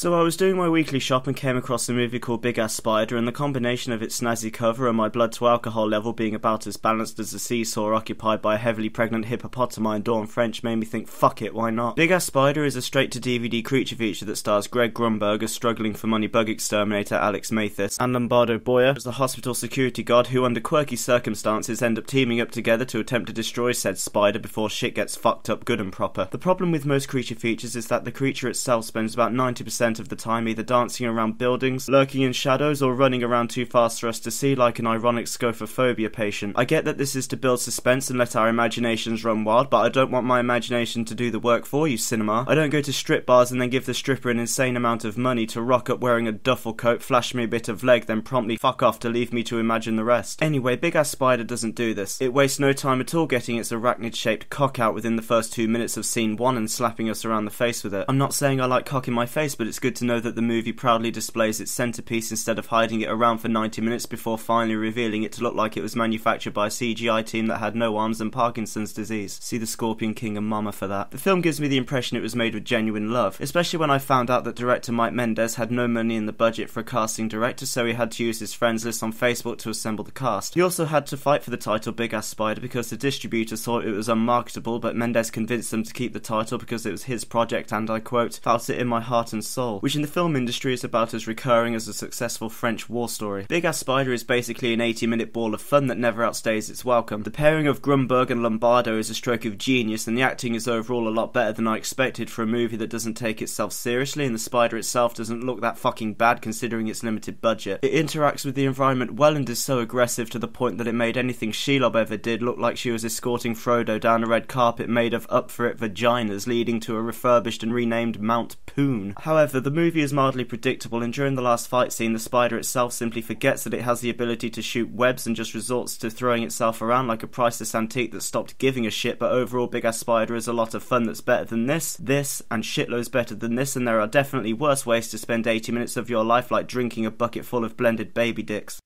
So I was doing my weekly shop and came across a movie called Big Ass Spider, and the combination of its snazzy cover and my blood to alcohol level being about as balanced as a seesaw occupied by a heavily pregnant hippopotami in Dawn French made me think, fuck it, why not? Big Ass Spider is a straight-to-DVD creature feature that stars Greg Grunberg as struggling for money bug exterminator Alex Mathis, and Lombardo Boyer as the hospital security guard who, under quirky circumstances, end up teaming up together to attempt to destroy said spider before shit gets fucked up good and proper. The problem with most creature features is that the creature itself spends about 90% of the time either dancing around buildings, lurking in shadows, or running around too fast for us to see like an ironic scopophobia patient. I get that this is to build suspense and let our imaginations run wild, but I don't want my imagination to do the work for you, cinema. I don't go to strip bars and then give the stripper an insane amount of money to rock up wearing a duffel coat, flash me a bit of leg, then promptly fuck off to leave me to imagine the rest. Anyway, Big Ass Spider doesn't do this. It wastes no time at all getting its arachnid-shaped cock out within the first 2 minutes of scene 1 and slapping us around the face with it. I'm not saying I like cock in my face, but it's good to know that the movie proudly displays its centerpiece instead of hiding it around for 90 minutes before finally revealing it to look like it was manufactured by a CGI team that had no arms and Parkinson's disease. See The Scorpion King and Mama for that. The film gives me the impression it was made with genuine love, especially when I found out that director Mike Mendez had no money in the budget for a casting director, so he had to use his friends list on Facebook to assemble the cast. He also had to fight for the title Big Ass Spider because the distributors thought it was unmarketable, but Mendez convinced them to keep the title because it was his project and, I quote, felt it in my heart and soul, which in the film industry is about as recurring as a successful French war story. Big Ass Spider is basically an 80-minute ball of fun that never outstays its welcome. The pairing of Grunberg and Lombardo is a stroke of genius, and the acting is overall a lot better than I expected for a movie that doesn't take itself seriously, and the spider itself doesn't look that fucking bad considering its limited budget. It interacts with the environment well and is so aggressive to the point that it made anything Shelob ever did look like she was escorting Frodo down a red carpet made of up-for-it vaginas leading to a refurbished and renamed Mount Poon. However, the movie is mildly predictable, and during the last fight scene the spider itself simply forgets that it has the ability to shoot webs and just resorts to throwing itself around like a priceless antique that stopped giving a shit. But overall, Big Ass Spider is a lot of fun that's better than this, and shitloads better than this, and there are definitely worse ways to spend 80 minutes of your life, like drinking a bucket full of blended baby dicks.